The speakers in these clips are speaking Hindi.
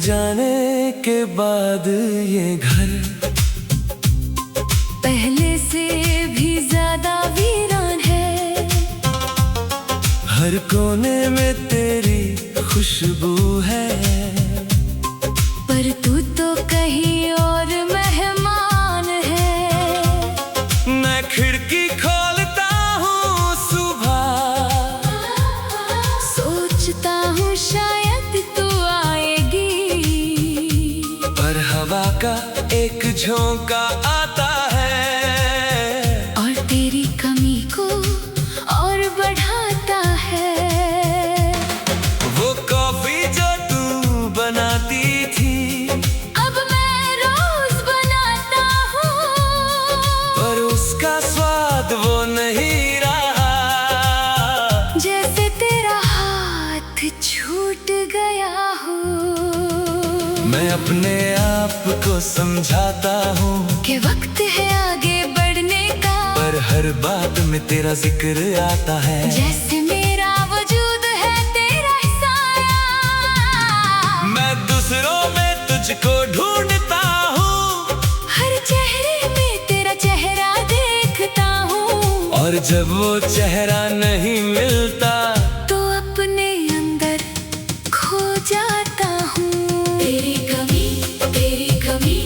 जाने के बाद ये घर पहले से भी ज्यादा वीरान है। हर कोने में तेरी खुशबू है, पर तू तो कहीं और मेहमान है। मैं खिड़की खोलता हूँ सुबह, सोचता हूँ शायद तू आएगी, पर हवा का एक झोंका आता है और तेरी कमी को और बढ़ाता है। वो कॉफी जो तू बनाती थी अब मैं रोज बनाता हूँ, पर उसका स्वाद वो नहीं रहा। जैसे तेरा हाथ छूट गया हो। मैं अपने आप को समझाता हूँ कि वक्त है आगे बढ़ने का, पर हर बात में तेरा जिक्र आता है। जैसे मेरा वजूद है तेरा हिस्सा। मैं दूसरों में तुझको ढूंढता हूँ, हर चेहरे में तेरा चेहरा देखता हूँ, और जब वो चेहरा नहीं मिलता तो अपने अंदर खो जाता हूँ। तेरी कमी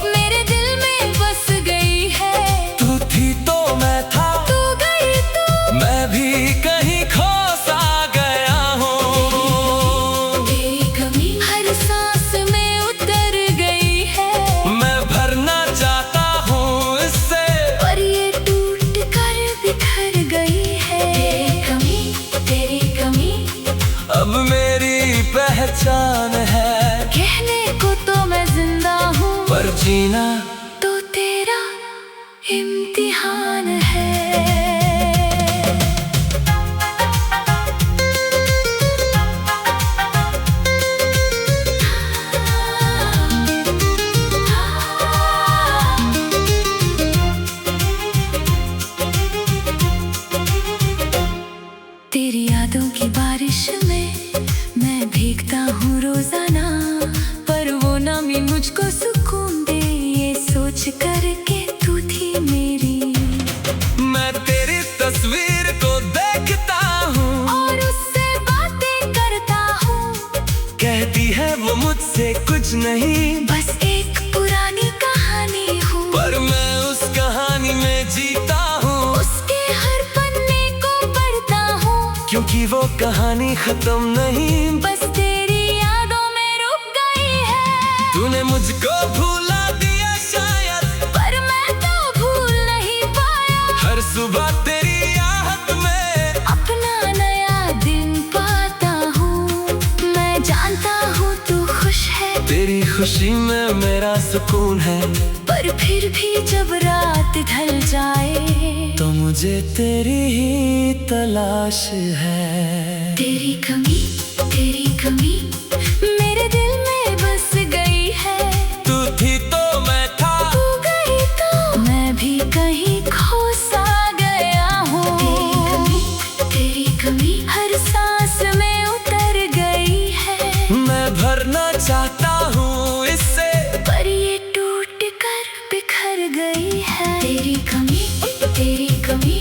मेरे दिल में बस गई है। तू थी तो मैं था, तू गई तो मैं भी कहीं खो सा गया हूँ। तेरी कमी हर सांस में उतर गई है। मैं भरना चाहता हूँ इससे, पर ये टूट कर बिखर गई है। तेरी कमी अब मेरी पहचान है। कहने को तो मैं जिंदा हूँ, पर जीना तो तेरा इम्तिहान है। तेरी यादों की बारिश में मैं भीगता हूँ रोजाना, पर वो नमी मुझको सुकून दे ये सोच कर के तू थी मेरी। मैं तेरी तस्वीर को देखता हूँ और उससे बातें करता हूँ, कहती है वो मुझसे कुछ नहीं, बस एक पुरानी कहानी हूँ। पर मैं उस कहानी में जीता हूँ, उसके हर पन्ने को पढ़ता हूँ, क्योंकि वो कहानी खत्म नहीं, बस तेरी यादों में रुक गई है। तूने मुझको भूला दिया शायद, पर मैं तो भूल नहीं पाया। हर सुबह तेरी याद में अपना नया दिन पाता हूँ। मैं जानता हूँ तू खुश है, तेरी खुशी में मेरा सुकून है, पर फिर भी जब रात ढल जाए तो मुझे तेरी ही तलाश है। तेरी कमी मेरे दिल में बस गई है। तू थी तो मैं था, तू गई तो मैं भी कहीं खो सा गया हूँ। तेरी कमी हर सांस में उतर गई है। मैं भरना चाहता हूँ इससे, पर ये टूट कर बिखर गई है। तेरी कमी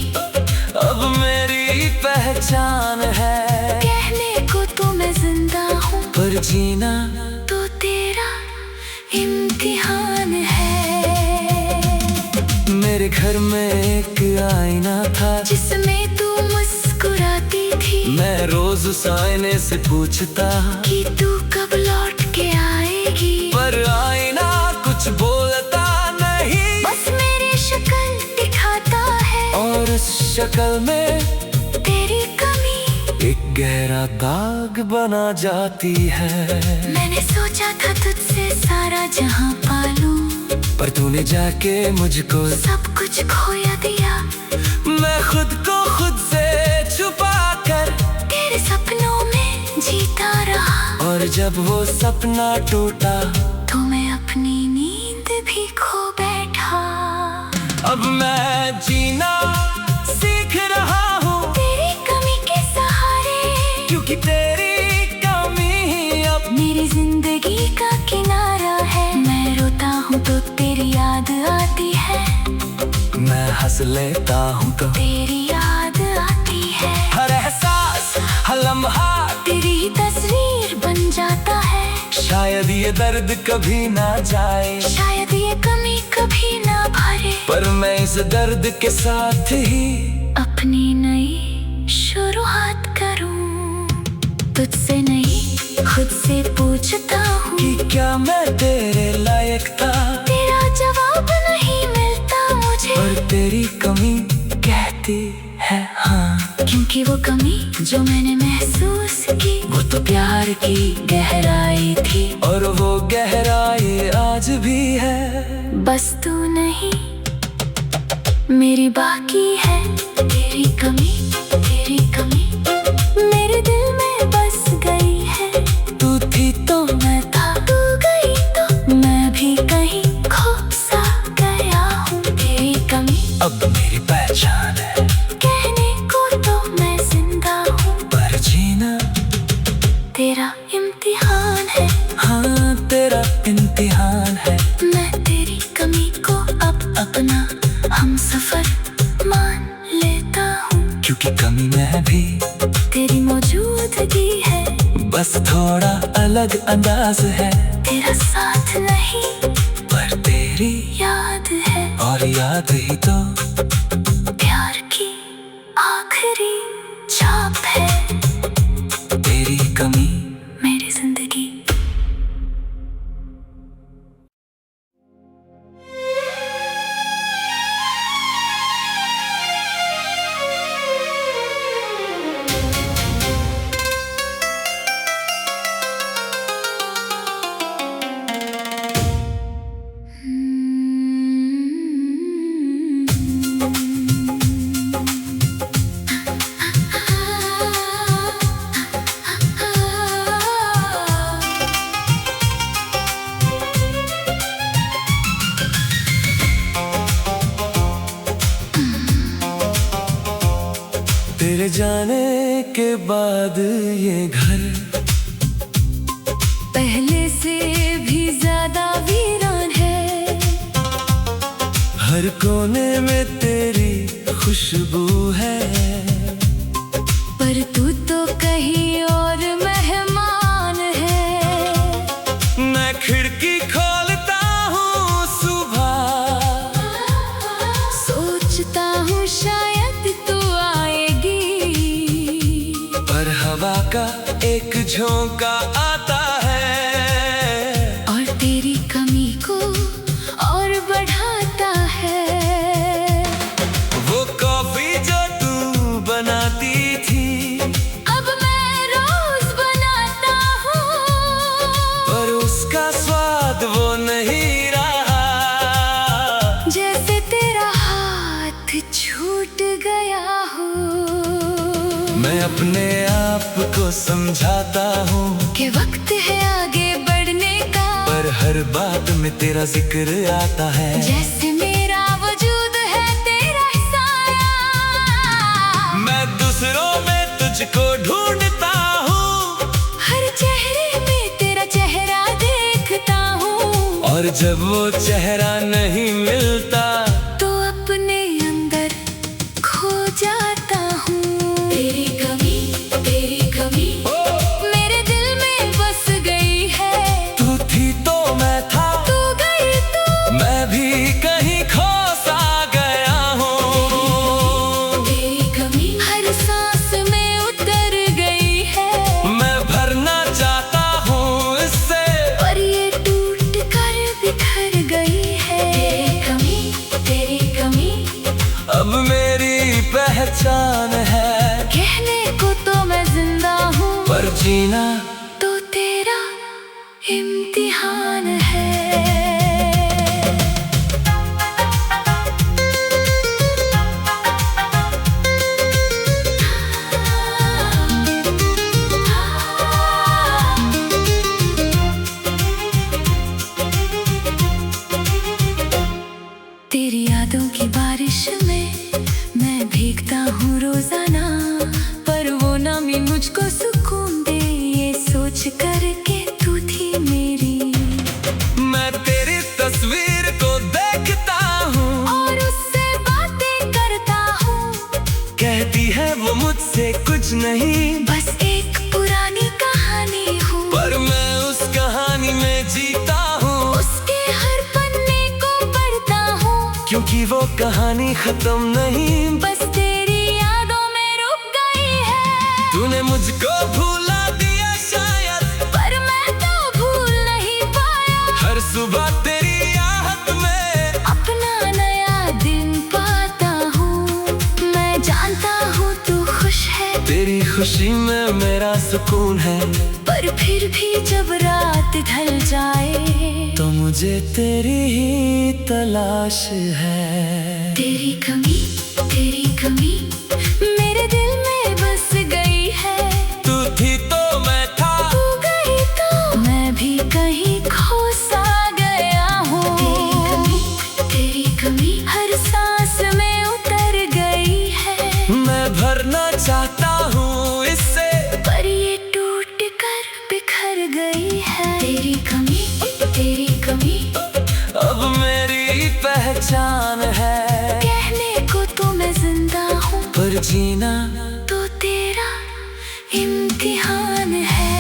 अब मेरी पहचान है। कहने को तो मैं जिंदा हूँ, पर जीना तो तेरा इम्तिहान है। मेरे घर में एक आईना था, जिसमें तू मुस्कुराती थी, मैं रोज उस आईने से पूछता कि तू कब लौट के आएगी, पर आईना कुछ बोलता नहीं, बस मेरी शक्ल दिखाता है। और उस शक्ल में तेरी कमी एक गहरा दाग बना जाती है। मैंने सोचा था तुझसे सारा जहां पालूं, पर तूने जाके मुझको सब कुछ खोया दिया। मैं खुद को खुद से छुपा कर तेरे सपनों में जीता रहा, और जब वो सपना टूटा तो मैं अपनी नींद भी खो बैठा। अब मैं जीना सीख रहा हूँ तेरी कमी के सहारे, क्योंकि तेरी कमी ही अब मेरी जिंदगी लेता हूँ तो तेरी याद आती है। हर एहसास, हर लम्हा तेरी ही तस्वीर बन जाता है। शायद ये दर्द कभी ना जाए, शायद ये कमी कभी ना भरे, पर मैं इस दर्द के साथ ही अपनी नई शुरुआत करूं। तुझसे नहीं खुद से पूछता हूँ कि क्या मैं तेरे लायक था। तेरा जवाब नहीं मिलता मुझे, पर तेरी कमी कहती है हाँ। क्योंकि वो कमी जो मैंने महसूस की, वो तो प्यार की गहराई थी। और वो गहराई आज भी है। बस तू नहीं मेरी बाकी है। तेरी कमी, तेरी कमी मेरे दिल में बस गई है। तू थी तो मैं था, तू गई तो मैं भी कहीं खो सा गया हूँ। तेरी कमी अब मेरी पहचान है। कहने को तो मैं जिंदा हूँ, पर जीना तेरा इम्तिहान है। हाँ तेरा इम्तिहान है। मैं तेरी कमी को अब अपना हम सफर मान लेता हूँ। क्योंकि कमी में भी तेरी मौजूदगी है, बस थोड़ा अलग अंदाज है। तेरा साथ नहीं पर तेरी याद है। और याद ही तो प्यार की आखिरी छाप है। तेरी कमी मेरी जिंदगी। तेरे जाने के बाद ये घर पहले से भी ज्यादा वीरान है। हर कोने में तेरी खुशबू है। पर तू तो कहीं और मेहमान है। मैं खिड़की खोलता हूँ सुबह, सोचता हूँ शायद तू आएगी, पर हवा का एक झोंका आता है और तेरी कमी को और बढ़ाता है। वो कॉफी जो तू बनाती थी, अब मैं रोज बनाता हूँ, पर उसका स्वाद वो नहीं रहा। जैसे तेरा हाथ छूट गया हो। मैं अपने आप को समझाता हूँ कि वक्त है आगे बढ़ने का, पर हर बात में तेरा जिक्र आता है। जैसे मेरा वजूद है तेरा साया। मैं दूसरों में तुझको ढूंढता हूँ, हर चेहरे में तेरा चेहरा देखता हूँ, और जब वो चेहरा नहीं मिलता तो अपने अंदर खो जाता हूँ। तेरी कमी, तेरी कमी मेरे दिल में बस गई है। तू थी तो मैं था, तू गई तो मैं भी कहीं खो सा गया हूँ। तेरी कमी हर सांस में उतर गई है। मैं भरना चाहता हूँ इससे, और ये टूट कर बिखर गई है। तेरी कमी अब मेरी पहचान है। कहने को तो मैं जिंदा हूँ, पर जीना तो तेरा इम्तिहान है। तेरी यादों की बारिश में मैं भीगता हूँ रोजाना, पर वो नमी मुझको सुकून दे ये सोच कर के तू थी मेरी। मैं तेरी तस्वीर को देखता हूँ, और उससे बातें कहती है वो मुझसे कुछ नहीं, बस एक पुरानी कहानी हूँ। पर मैं उस कहानी में जीता हूँ, उसके हर पन्ने को पढ़ता हूँ, क्योंकि वो कहानी खत्म नहीं, बस तेरी यादों में रुक गई है। तूने मुझको भूला दिया शायद, पर मैं तो भूल नहीं पाया। हर सुबह तेरी याद में अपना नया दिन पाता हूँ। मैं जानता हूँ तू खुश है, तेरी खुशी में मेरा सुकून है, पर फिर भी जब रात ढल जाए तो मुझे तेरी ही तलाश है। तेरी कमी मेरे दिल में बस गई है। तू थी तो मैं था, तू गई तो मैं भी कहीं खो सा गया हूँ। तेरी कमी हर सांस में उतर गई है। मैं भरना चाहता हूँ इससे, पर ये टूट कर बिखर गई है। तेरी कमी अब मेरी पहचान है। कहने को तो मैं जिंदा हूँ, पर जीना तो तेरा इम्तिहान है।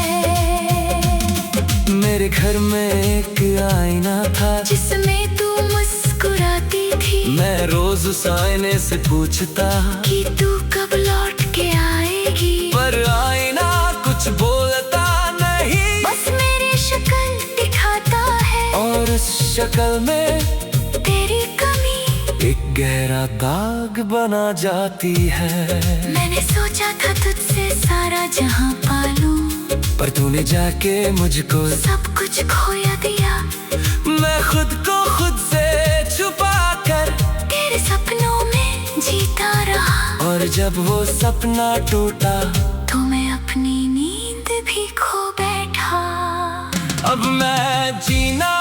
मेरे घर में एक आईना था, जिसमें तू मुस्कुराती थी। मैं रोज उस आईने से पूछता कि तू कब लौट के आएगी। पर आईना कुछ बोलता नहीं, बस मेरी शक्ल दिखाता है, और उस शक्ल में तेरी कमी एक गहरा दाग बना जाती है। मैंने सोचा था तुझसे सारा जहां पालूं, पर तूने जाके मुझको सब कुछ खोया दिया। मैं खुद को खुद से छुपा कर तेरे सपनों में जीता रहा, और जब वो सपना टूटा तो मैं अपनी नींद भी खो बैठा। अब मैं जीना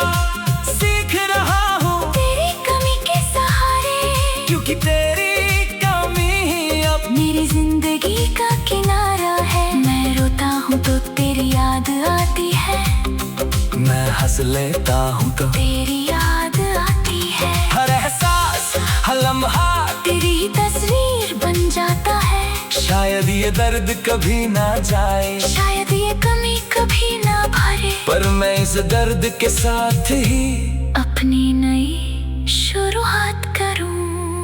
सीख रहा हूँ, तेरी कमी के सहारे, क्योंकि तेरी कमी ही अब मेरी जिंदगी का किनारा है। मैं रोता हूँ तो तेरी याद आती है, मैं हंस लेता हूँ तो तेरी याद आती है। हर एहसास हर लम्हा तेरी ही तस्वीर बन जाता है। शायद ये दर्द कभी ना जाए, शायद ये कमी कभी ना भरे, पर मैं इस दर्द के साथ ही अपनी नई शुरुआत करूं।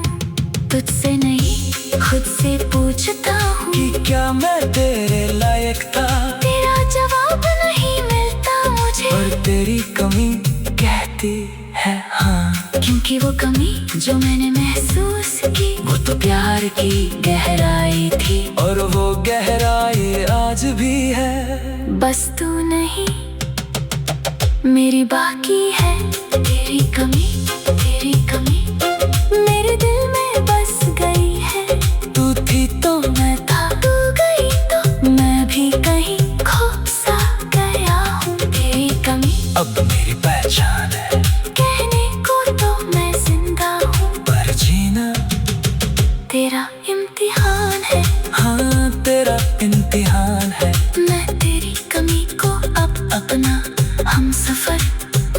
तुझसे नहीं खुद से पूछता हूँ कि क्या मैं तेरे लायक था। तेरा जवाब नहीं मिलता मुझे, पर तेरी कमी कहती है हाँ, क्योंकि वो कमी जो मैंने महसूस की, वो तो प्यार की गहराई थी। और वो गहराई आज भी है। बस तू नहीं मेरी बाकी है। तेरी कमी मेरे दिल में बस गई है। तू थी तो मैं था, तू गई तो मैं भी कहीं खो सा गया हूँ। तेरी कमी अब मेरी पहचान है, कहने को तो मैं जिंदा हूँ, पर जीना तेरा इम्तिहान है। हाँ तेरा इम्तिहान है। मैं तेरी कमी को अब अपना हम सफर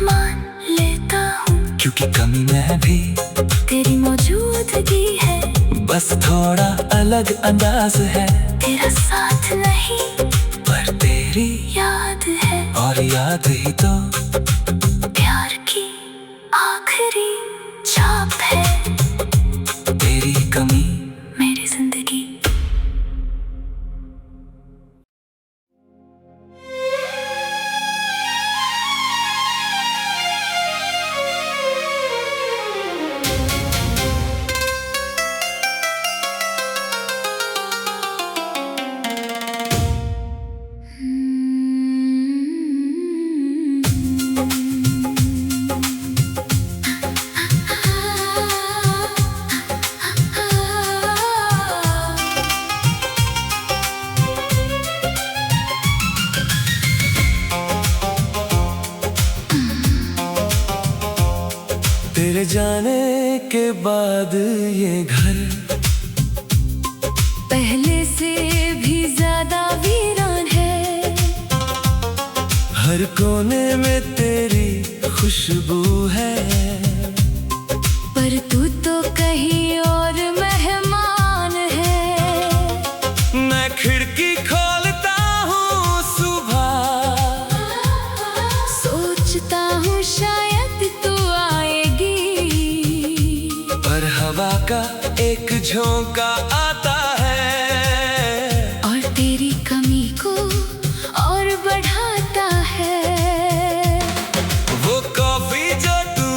मान लेता हूँ, क्योंकि कमी में भी तेरी मौजूदगी है। बस थोड़ा अलग अंदाज है, तेरा साथ नहीं पर तेरी याद है, और याद ही तो प्यार की आखिरी छाप है। तेरी कमी मेरी जिंदगी तेरे जाने के बाद ये घर पहले से भी ज्यादा वीरान है। हर कोने में तेरी खुशबू है, पर तू तो कहीं और मेहमान है। खिड़की खोलता हूँ सुबह, सोचता हूँ शायद तू आएगी, पर हवा का एक झोंका आता है और तेरी कमी को और बढ़ाता है। वो कॉफी जो तू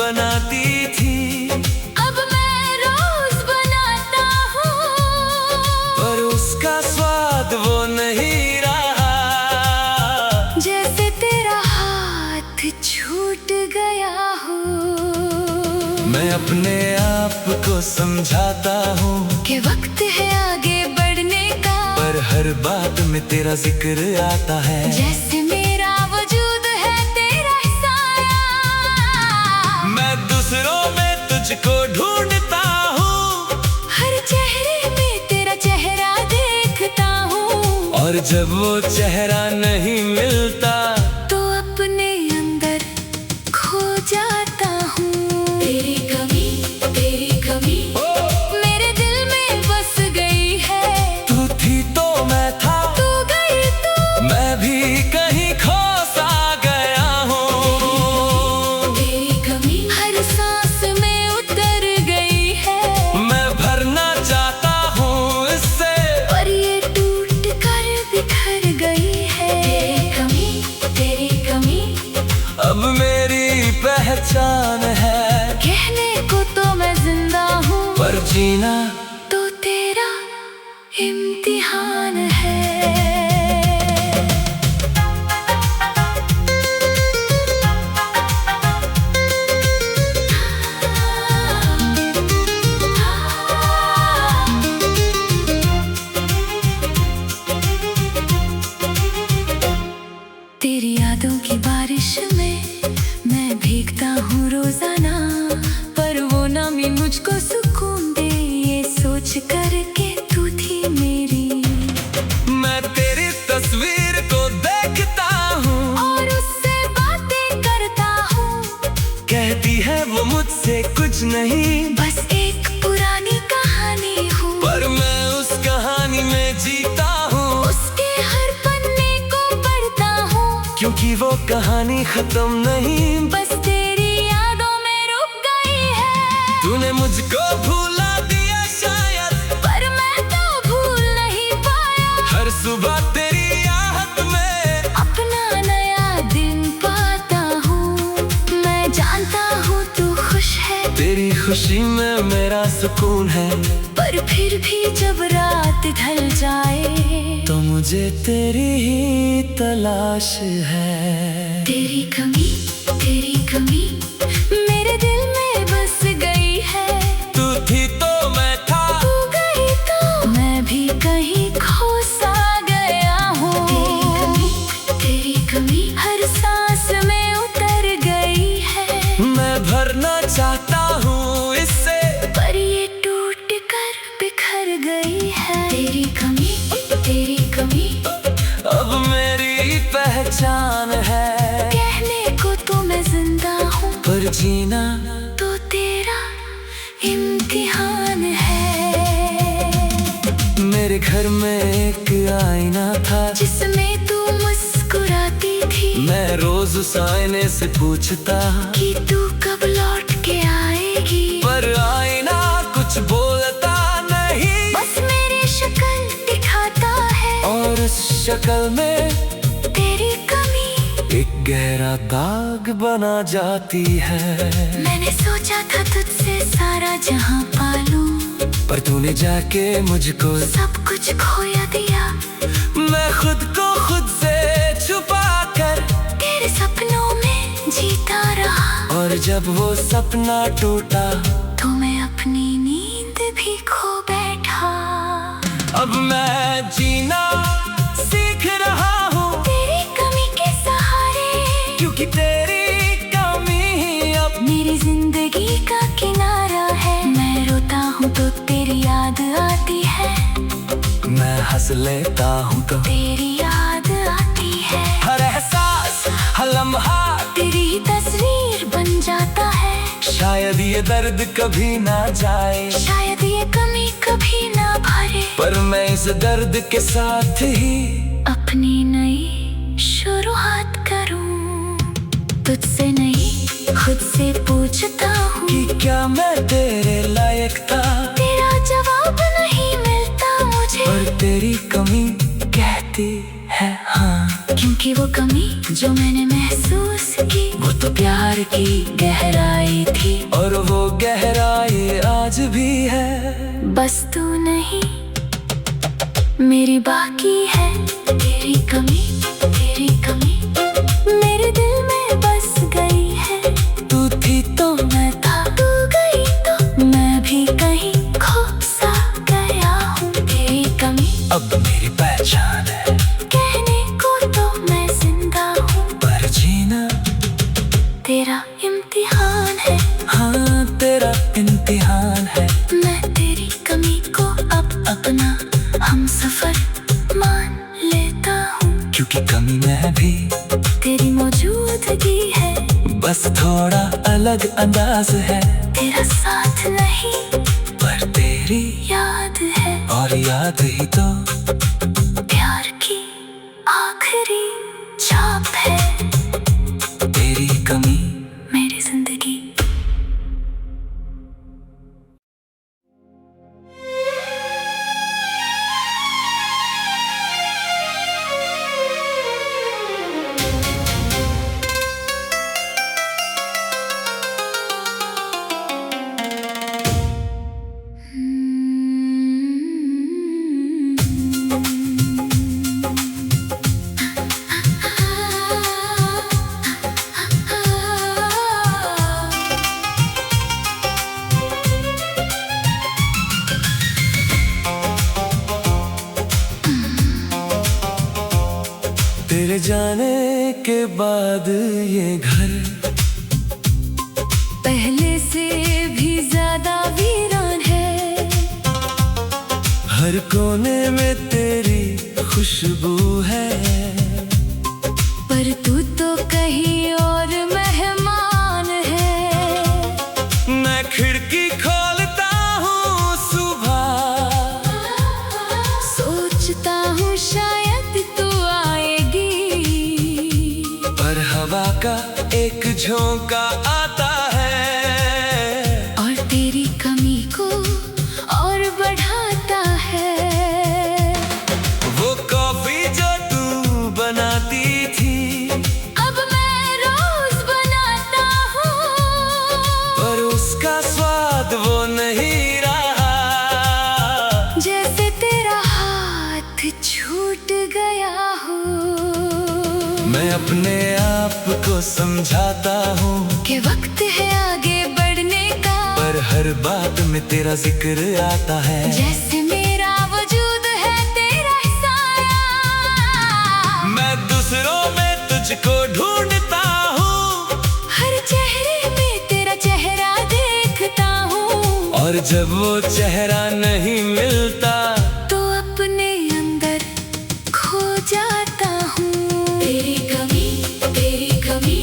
बनाती थी अब मैं रोज बनाता हूँ, पर उसका स्वाद वो नहीं रहा। जैसे तेरा हाथ छूट गया हो। मैं अपने आप को समझाता हूँ कि वक्त है आगे बढ़ने का, पर हर बात में तेरा जिक्र आता है। जैसे मेरा वजूद है तेरा साया। मैं दूसरों में तुझको ढूंढता हूँ, हर चेहरे में तेरा चेहरा देखता हूँ, और जब वो चेहरा नहीं मिलता तो अपने अंदर खो जाता हूँ। तेरी कमी मेरे दिल में बस गई है। तू थी तो मैं था, तू गई तो मैं भी कहीं खो सा गया हूँ। तेरी कमी हर सांस में उतर गई है। मैं भरना चाहता हूँ इससे, पर ये टूट कर बिखर गई है। तेरी कमी अब मेरी पहचान है। कहने को तो मैं जिंदा हूँ, पर जीना तो तेरा इम्तिहान है। तेरी यादों की बारिश में मैं भीगता हूँ रोजाना, पर वो नमी मुझको सुकून दे ये सोच कर के तू थी मेरी। मैं तेरी तस्वीर को देखता हूँ और उससे बातें करता हूँ, कहती है वो मुझसे कुछ नहीं, बस एक पुरानी कहानी हूँ। पर मैं उस कहानी में जीता हूँ, उसके हर पन्ने को पढ़ता हूँ, क्योंकि वो कहानी खत्म नहीं, बस तेरी यादों में रुक गई है। तूने मुझको भूला दिया शायद, पर मैं तो भूल नहीं पाया। हर सुबह तेरी याद में अपना नया दिन पाता हूँ। मैं जानता हूँ तू खुश है, तेरी खुशी में मेरा सुकून है, पर फिर भी जब रात ढल जाए तो मुझे तेरी ही तलाश है। तेरी कमी मेरे दिल में बस गई है। तू थी तो मैं था, तू गई तो मैं भी कहीं खो सा गया हूँ। तेरी कमी हर सांस में उतर गई है। मैं भरना चाहता हूँ इससे, पर ये टूट कर बिखर गई है। तेरी कमी अब मेरी पहचान है। कहने को तो मैं जिंदा हूँ, पर जीना तो तेरा इम्तिहान है। मेरे घर में एक आईना था, जिसमें तू मुस्कुराती थी, मैं रोज उस आईने से पूछता कि तू कब लौट के आएगी। पर आईना कुछ बोलता नहीं, बस मेरी शक्ल दिखाता है, और उस शक्ल में तेरी कमी एक गहरा दाग बना जाती है। मैंने सोचा था तुझसे सारा जहां पालूं, पर तूने जाके मुझको सब कुछ खोया दिया। मैं खुद को खुद से छुपा कर तेरे सपनों में जीता रहा, और जब वो सपना टूटा तो मैं अपनी नींद भी खो बैठा। अब मैं जीना सीख रहा हूँ, तेरी कमी के सहारे, क्योंकि तेरी कमी ही अब मेरी जिंदगी का किनारा है। मैं रोता हूँ तो तेरी याद आती है, मैं हंस लेता हूँ तो तेरी याद आती है। हर एहसास हर लम्हा तेरी ही तस्वीर बन जाता है। शायद ये दर्द कभी ना जाए, शायद ये कमी कभी ना भरे, पर मैं इस इस दर्द के साथ ही अपनी नई शुरुआत करूं। तुझसे नहीं खुद से पूछता हूँ कि क्या मैं तेरे लायक था। तेरा जवाब नहीं मिलता मुझे, पर तेरी कमी कहती है हाँ। क्योंकि वो कमी जो मैंने महसूस की वो तो प्यार की गहराई थी। और वो गहराई आज भी है। बस तू नहीं मेरी बाकी है। तेरी कमी मेरे दिल में बस गई है। तू थी तो मैं था, तू गई तो मैं भी कहीं खो सा गया हूँ। तेरी कमी अब मेरी पहचान है। कहने को तो मैं जिंदा हूँ, पर जीना तेरा इम्तिहान है। हाँ तेरा इम्तिहान है। मैं तेरी कमी को अब अपना हम सफर मान लेता हूँ। क्योंकि कमी में भी तेरी मौजूदगी है, बस थोड़ा अलग अंदाज है। तेरा साथ नहीं पर तेरी याद है। और याद ही तो प्यार की आखिरी छाप है। तेरी कमी मेरी जिंदगी तेरे जाने के बाद ये घर पहले से भी ज्यादा वीरान है। हर कोने में तेरी खुशबू है। पर तू तो कहीं और मेहमान है। मैं खिड़की खोलता हूँ सुबह, सोचता हूँ शायद तू आएगी। पर हवा का एक झोंका आता है और तेरी कमी को और बढ़ाता है। वो कॉफी जो तू बनाती थी अब मैं रोज बनाता हूँ, पर उसका स्वाद वो नहीं रहा। जैसे तेरा हाथ छूट गया हो। मैं अपने आप को समझाता हूँ कि वक्त है आगे बढ़ने का, पर हर बात में तेरा जिक्र आता है। जैसे मेरा वजूद है तेरा हिस्सा। मैं दूसरों में तुझको ढूंढता हूँ, हर चेहरे में तेरा चेहरा देखता हूँ। और जब वो चेहरा नहीं मिलता तो अपने अंदर खो जाता हूँ। तेरी कमी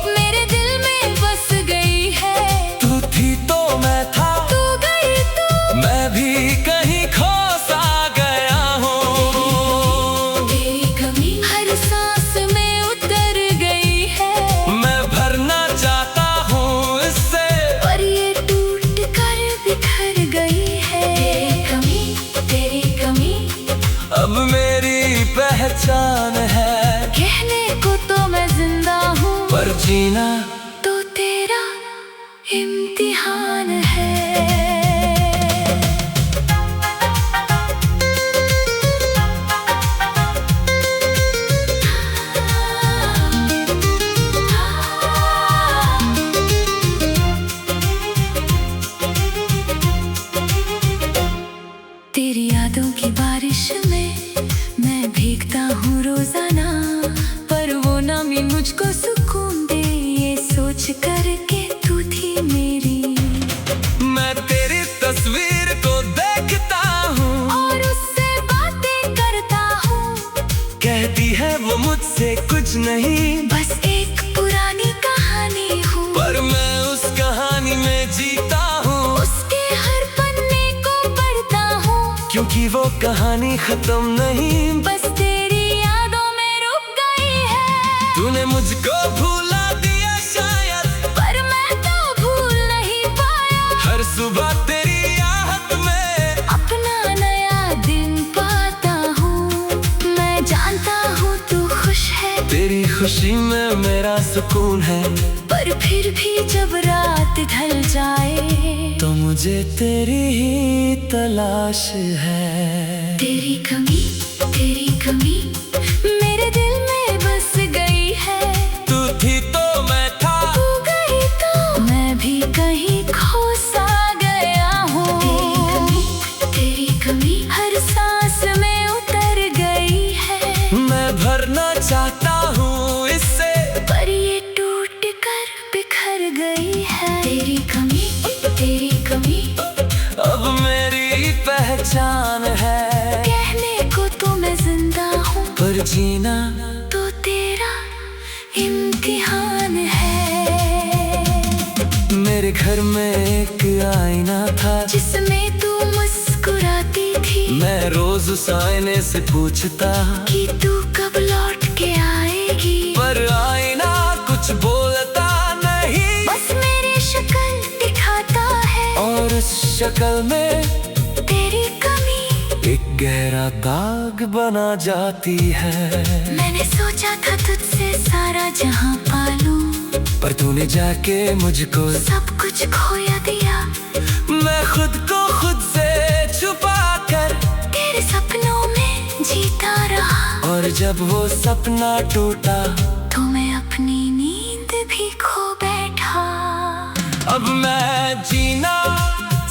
मेरे दिल में बस गई है। तू थी तो मैं था, तू गई तो मैं भी कहीं खो सा गया हूँ। तेरी कमी हर सांस में उतर गई है। मैं भरना चाहता हूँ इससे, पर ये टूट कर बिखर गई है। तेरी कमी अब मेरी पहचान है। कहने को तो मैं जिंदा हूँ, पर जीना तो तेरा इम्तिहान है। तेरी यादों की बारिश में मैं भीगता हूँ रोजाना, पर वो नमी मुझको सुकून दे ये सोच कर के तू थी मेरी। मैं तेरी तस्वीर को देखता हूँ और उससे बातें करता हूँ। कहती है वो मुझसे कुछ नहीं, बस एक पुरानी कहानी हूँ। पर मैं उस कहानी में जीता हूँ। उसके हर पन्ने को पढ़ता हूँ। क्योंकि क्योंकि वो कहानी खत्म नहीं, बस तेरी यादों में रुक गई है। तूने मुझको भूला दिया शायद, पर मैं तो भूल नहीं पाया। हर सुबह तेरी याद में अपना नया दिन पाता हूँ। मैं जानता हूँ तू खुश है, तेरी खुशी में मेरा सुकून है। पर फिर भी जब रात ढल जाए तो मुझे तेरी ही तलाश है। तेरी कमी मेरे दिल में बस गई है। तू थी तो मैं था, तू गई तो मैं भी कहीं खो सा गया हूँ। तेरी कमी हर सांस में उतर गई है। मैं भरना चाहता हूँ इससे, पर ये टूट कर बिखर गई है। तेरी कमी अब मेरी पहचान है। कहने को तो मैं जिंदा हूँ, पर जीना तो तेरा इम्तिहान है। मेरे घर में एक आईना था, जिसमें तू मुस्कुराती थी। मैं रोज उस आईने से पूछता कि तू कब लौट के आएगी। पर आईना कुछ बोलता नहीं, बस मेरी शक्ल दिखाता है। और उस शक्ल में तेरी कमी एक गहरा दाग बना जाती है। मैंने सोचा था तुझसे सारा जहां पालूं, पर तूने जाके मुझको सब कुछ खोया दिया। मैं खुद को खुद से छुपा कर तेरे सपनों में जीता रहा। और जब वो सपना टूटा तो मैं अपनी नींद भी खो बैठा। अब मैं जीना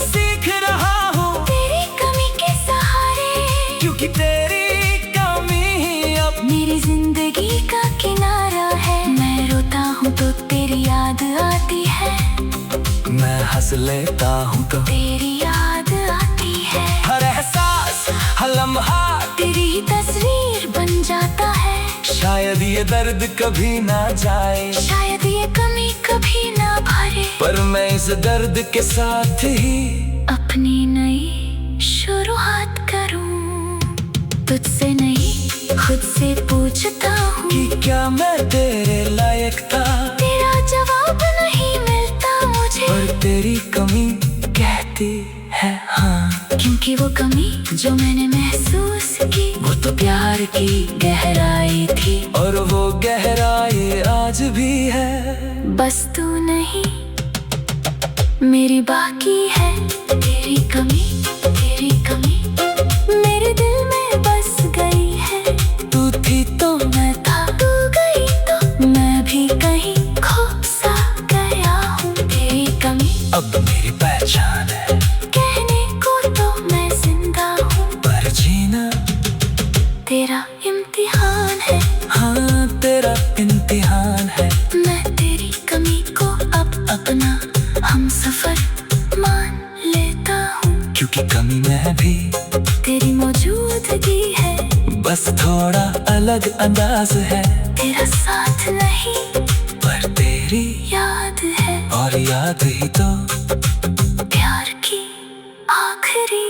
सीख रहा हूँ तेरी कमी के सहारे, क्योंकि तेरी कमी ही अब मेरी जिंदगी का किनारा है। मैं रोता हूँ तो तेरी याद आती है। मैं हंस लेता हूँ तो तेरी याद आती है। हर एहसास हर लम्हा तेरी ही तस्वीर बन जाता है। शायद ये दर्द कभी ना जाए, शायद ये कमी कभी ना भरे, पर मैं इस दर्द के साथ ही अपनी नई शुरुआत करूं। तुझसे नहीं खुद से पूछता हूँ कि क्या मैं तेरे लायक था। तेरा जवाब नहीं मिलता मुझे, पर तेरी कमी कहती है हाँ, क्योंकि वो कमी जो मैंने महसूस की वो तो प्यार की गहराई थी। और वो गहराई आज भी है। बस तू नहीं मेरी बाकी है। तेरी कमी मेरे दिल में बस गई है। तू थी तो मैं था, तू गई तो मैं भी कहीं खो सा गया हूँ। तेरी कमी अब मेरी पहचान है। कहने को तो मैं जिंदा हूँ, पर जीना तेरा इम्तिहान है। हाँ तेरा इम्तिहान है। मैं तेरी कमी को अब अपना हम सफर मान लेता हूँ, क्योंकि कमी में भी तेरी मौजूदगी है। बस थोड़ा अलग अंदाज है। तेरा साथ नहीं पर तेरी याद है, और याद ही तो प्यार की आखिरी